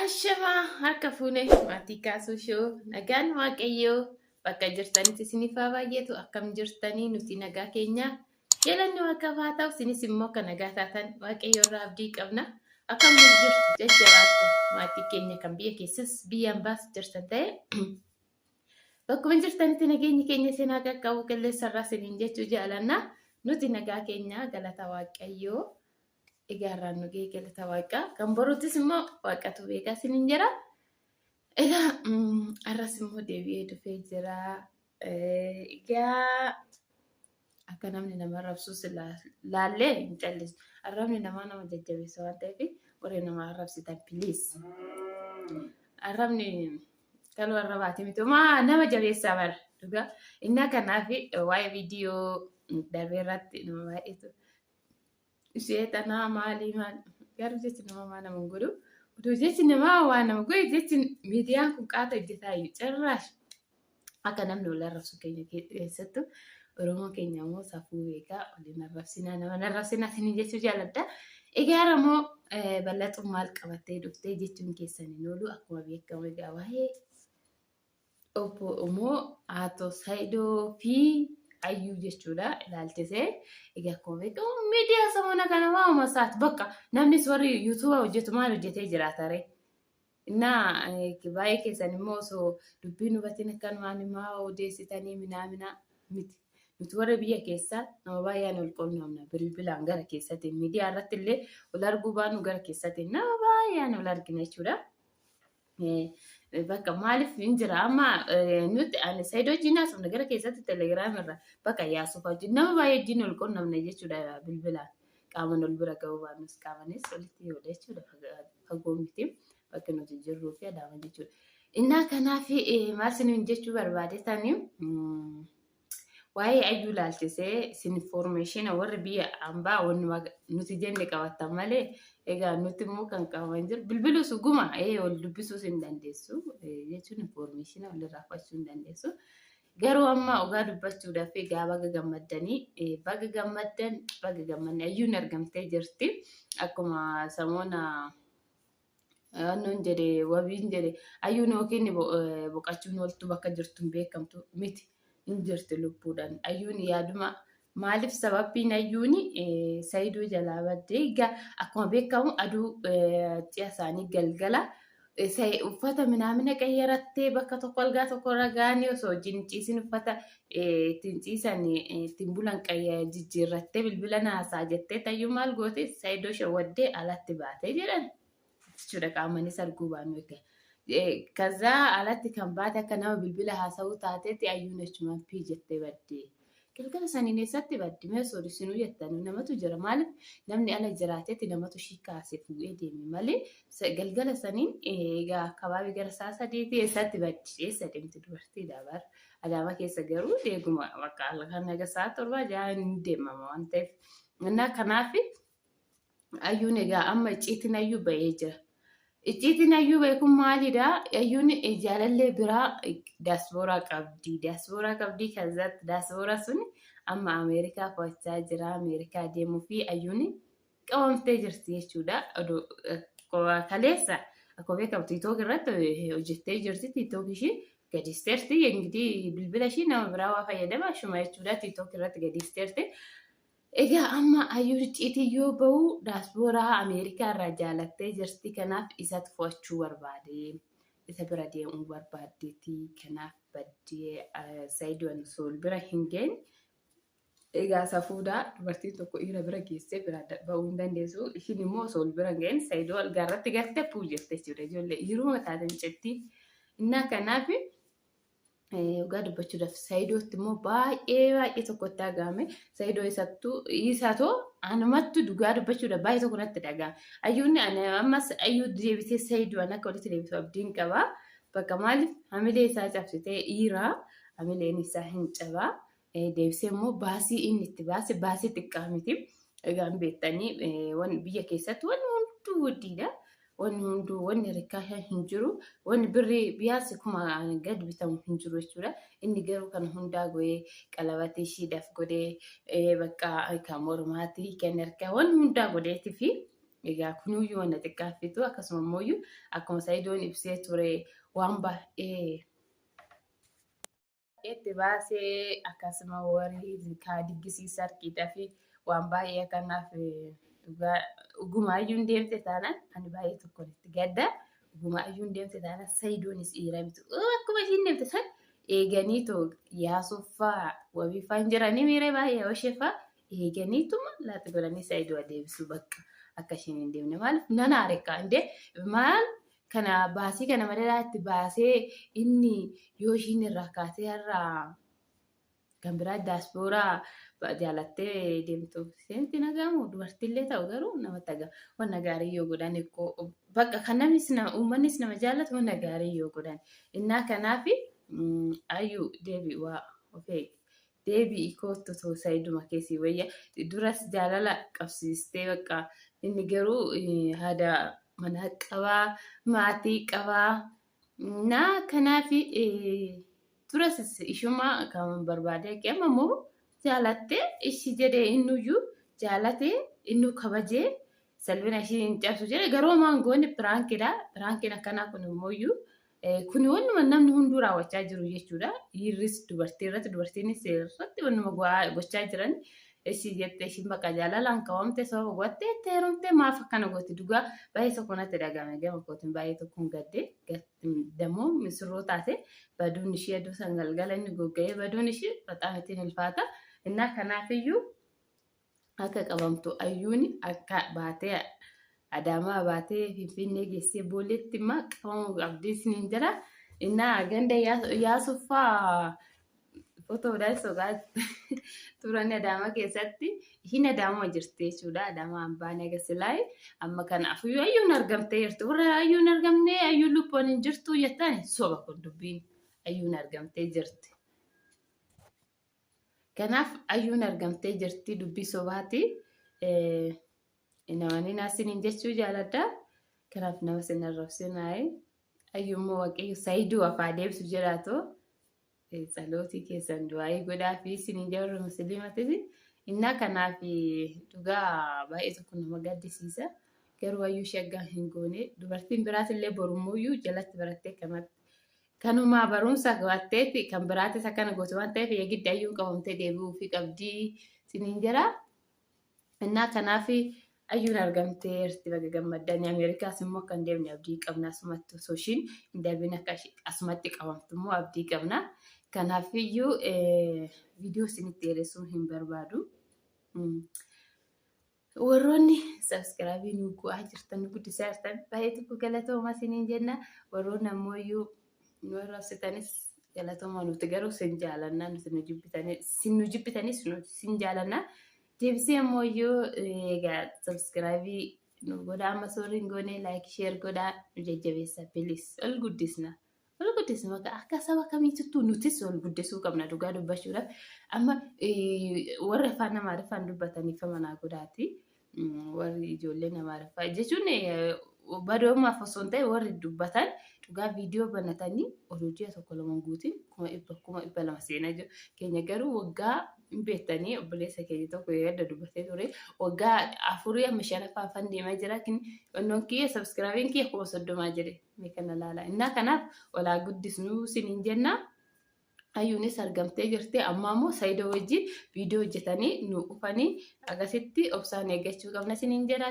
Ashama harka fuune maatii kaasuu shoo nagaan waaqayyoo bakka jirtanitti isiniif haa baay'atu akkam jirtanii nuti nagaa keenya jalanni waaqaaf haa ta'u isinis immoo kan nagaa taatan waaqayyoo irraa abdii qabna akkam jirtu jajjabaattu maatii keenya kan biyya keessas biyyaan baas jirtan ta'e bakkuma jirtanitti nageenyi keenya seenaa qaqqabu qilleessa irraa isiniin jechuu jaalanna nuti nagaa keenya galata waaqayyoo. Egaarraan nu gahee galata waaqa kan boruutis immoo waaqatu beekaa isiniin jira. Egaa arras immoo deebi'ee dhufee jira. Egaa akka namni nama arrabsus laallee hin callisu. Arrabni nama jajjabeessa waan ta'eef warreen nama arrabsitan piliis. Arrabni kaloo arrabaati miti nama jabeessaa bara dhugaa. Innaa kanaaf waa'ee viidiyoo darbee irratti nama baay'eetu. Ishee tanaa maali garuu jechi nama nama godhu oduu jechi nama waan nama godhu jechi miidiyaan kun qaata hojjetaa carraash akka namni wal arrabsu keenya keessattu Oromoo keenya immoo safuu beekaa waliin arrabsinaa nama arrabsinaa isin jechuu jaalladha. Egaa immoo bal'axuun maal qabattee dhuftee jechuun keessaniin oolu akkuma beekamu egaa waa'ee obbo Omoo Aatoo Saayidoo fi Ayyuu jechuudha ilaalchisee egaa akkuma beekamu miidiyaa samoona kana waa'uma isaati bakka namnis warri yuutuuba hojjetu maal hojjetee jiraata ree innaa baay'ee keessan immoo osoo dubbiin hubatiin akkanumaan himaa odeessitanii minaamina miti nuti warra biyya keessaa nama baay'een ol quunnamna bilbilaan gara keessatti miidiyaa irratti illee ol arguu baanu gara keessatti nama baay'een ol argina jechuudha. Bakka maaliif hin jira amma nuti ani Saayidoo Jiinaas humna gara keessatti telegiraam irra bakka yaasuuf hojii nama baay'ee wajjin ol quunnamna jechuudha bilbilaan qaaman ol bira ga'uu baannus qaamanis walitti yooda jechuudha fagoo miti bakka nuti jirruu fi adaama jechuudha. Innaa kanaaf maal isiniin jechuu barbaadetanii waa'ee Ayyuu ilaalchisee isin information warri biyya hambaa wanni nuti jenne qabattan malee egaa nuti immoo kan qabaman jiru bilbilus guma wal dubbisuus hin dandeessu jechuun information walirraa fudhachuu hin dandeessu. Garuu amma ogaa dubbachuudhaaf egaa baga gammaddan Ayyuun argamtee jirti akkuma samoona annoon jedhe wabiin jedhe Ayyuun yookiin boqachuun oltu bakka jirtuun beekamtu miti. Injirti lubbuudhaan Ayyuun yaaduma maaliif sababbiin Ayyuun Saayidoo jalaa baddee egaa akkuma beekamu aduu ji'a isaanii galgala uffata minaamina qayyarattee bakka tokko algaa tokko irra ga'anii osoo wajjin ciisin uffata ittiin ciisan ittiin bulan jijjiirrattee bilbila naasaa jettee Ayyuu maal goote Saayidoo shawwaddee alatti baatee jedhan jechuudha qaamanis arguu baanu egaa. Kaza alatti kan baate akka nama bilbila haasa'uu taatetti Ayyuun achumaan fi jettee baddee. Galgala saniin eessatti baddi mee soorisinuu jettanii namatu jira maaliif namni ala jiraatetti namatu shii kaasee fuudhee deeme malee galgala saniin egaa akabaabii gara saa sadeetii eessatti baddi eessa deemti dubartii dabar Adaama keessa garuu deeguma bakka kan naga saa torbaa jaan hin deemama waan ta'eef innaa kanaaf Ayyuun egaa amma icciitiin Ayyuu ba'ee jira. Icciitiin Ayyuu beekuun maalidha? Ayyuun jaalallee biraa daaspooraa qabdi. Daaspooraa qabdi keessatti daaspooraa sun amma Ameerikaa qo'achaa jira. Ameerikaa deemuu fi Ayyuun qabamtee jirti jechuudha. Kaleessa akkuma beekamu TikTok irratti hojjettee jirti. TikTok ishii gadisteerti. Ingitii bilbila ishii nama biraa waa fayyadama ashuma jechuudha. TikTok irratti gadisteerti. Egaa amma Ayyuun icciitii yoo ba'u daaspooraa Ameerikaa irraa jaalattee jirti kanaaf isatti fo'achuu barbaade isa bira deemuu barbaaddeeti kanaaf baddee Saayidoon sool bira hin geenye egaa safuudhaa dubartiin tokko dhiira bira geessee bira ba'uu hin dandeessu ishiin immoo sool bira hin geenye Saayidoo algaarratti gartee puu jettee jechuudha ijoollee yeroo taatan cetti innaa kanaaf ogaa dubbachuudhaaf Saayidootti immoo baay'ee tokkotti dhagahame Saayidoo isatoo anumattu dhugaa dubbachuudhaaf baay'ee tokko natti dhagahame Ayyuun ammas Ayyuu deebitee Saayidoon akka walitti deebitu abdiin qaba bakka maaliif hamilee isaa cabsitee dhiiraa hamileen isaa hin cabaa deebisee immoo baasii inni itti baasii xiqqaa miti egaa beektanii biyya keessatti wanni hunduu guddiidha. Wanni rikkaashaa hin jiru wanni birrii biyaasi kuma gad bitamu hin jiru jechuudha. Inni garuu kan hundaa go'ee qalabatii ishiidhaaf godhee bakka kan mormaatii kan harkaa wanni hundaa godheetii fi Egaa kunuyyuu wanna xiqqaaffitu akkasuma immoo akkuma Saayidoon ibsee ture waan baay'ee itti baasee akkasuma warri diggisiisa harkiidhaa fi waan baay'ee kanaaf dhugumaayyuu hin deemte taanaan ani baay'ee tokkoon itti gadda. Dhugumaayyuu hin deemte taanaan Saayidoonis dhiira miti. Akkuma ishiin deemte san eeganiitoo yaasuuffaa wabiiffaa hin jiranii miira baay'ee hawasheeffaa eeganiituma laatti godhanii Saayidoo adeemsuu bakka akka ishiin hin deemne maaliif nan aareka indee maal kana baasii kana madalaatti baasee inni yoo ishiin irraa kaatee har'aa kan biraa daaspooraa jaalattee deemtuuf seenti nagamu dubartiillee ta'u garuu namatti agamu wanna gaarii yoo godhan bakka kan namnis uummannis nama jaallatu wanna gaarii yoo godhan innaa kanaaf ayyuu deebii waa ofee deebii kootu too Saayiduma keessi wayya duras jaalala qabsiistee bakka inni garuu haada mana qabaa maatii qabaa naa kanaaf turas ishuma kan barbaade qeema moo jaalattee ishii jedhee innuyyuu jaalatee innu kabajee salphina ishii hin cabsu jedhe garuu maangoonni piraankiin akkanaa kun immoo kun wannuma namni hunduu raawwachaa jiru jechuudha. Dhiirris dubartii irratti dubartiinis irratti wannuma gochaa jiran ishii jettee ishiin bakka jaalalaan qabamte sababa gottee itti heerumte maaf akkana gooti dhugaa baay'ee tokko natti dhagahame gama kootiin baay'ee tokkoon gaddee dammoo misirroo taate baduun ishii aduu san galgala inni gogga'ee baduun ishii baxaan ittiin ulfaata. Innaa kanaafiyyuu akka qabamtu ayyuuni akka baatee Adaamaa baatee Finfinnee geessee boolleetti immoo qabamuu qabdii isiniin jira. Innaa ganda yaasuffaa fotoodhaan sogaa turan Adaamaa keessatti ishiin Adaamaa jirti jechuudha. Adaamaa hambaan agasilaa'e amma kanaafiyyuu ayyuun argamtee jirti. Warra ayyuun argamnee ayyuun lubbuun hin jirtu jettaan soba kun dubbiin ayyuun argamtee jirti. Kanaaf ayyuun argamtee jirti dubbii sobaati. Namani naasiniin jechuu jaaladha. Kanaaf nama sin arrabsinaayi. Ayyuummoo waaqayyo Saayidoo afaa deebsu jiraatoo. Salootii keessan du'aayii godhaa fi isiniin jarri musliimatis. Innaa kanaaf dhugaa baay'ee tokko nama gaddisiisa. Garuu ayyuu shaggaan hin goone. Dubartiin biraas illee borummuyyuu jalatti barattee kanumaa barumsa qabatteetti kan biraatis akkana gootu waan ta'eef eegidda ayyuun qabamtee deebi'uu fi qabdii isiniin jira. Innaa kanaaf ayyuun argamtee jirti baga gammaddanii Ameerikaas immoo akka hin deemne abdii qabna asumatti osoo ishiin hin darbin akka asumatti qabamtu immoo abdii qabna. Kanaafiyyuu viidiyoo isinitti dheeressuu hin barbaadu. Warroonni sabskiraabii nu go'aa jirtan nu guddisaa jirtan baay'ee tokko galatooma isiniin jenna. Warroonni ammoo nu raabsitanis galatooma nuti garuu sin jaalannaa nuti nu jibbitanis sin jaalannaa. Deebisee ammoo egaa sabskiraabii nu godhaa amma sooriin goonee laayik sheer godhaa nu jajjabeessa bilis ol guddisna. Ol guddisna akka saba kamiittuu nutis ol guddisuu qabna dhugaa dubbachuudhaaf. Amma warri afaan Amaariffaan dubbataniif manaa godhaati. Warri ijoollee Amaariffaa jechuun badoomaaf osoo hin ta'e warri dubbatan dhugaa viidiyoo banatanii oduu ji'a tokko lama guutiin 200,000 seenaa jiru. Keenya garuu waggaa hin beektanii obboleessa keenya tokko yaada dubbatee ture. Waggaa 4 amma 5 afaan deemaa jira. Wannoon kiyya sabskiraabiin kiyya 30 jedhe mee kana laala. Innaa kanaaf olaa guddisnuu isiniin jenna. Ayyuunis argamtee jirti amma immoo Saayidoo wajjin viidiyoo hojjetanii nu dhufanii akkasitti obsaan eeggachuu qabna isiniin jedha.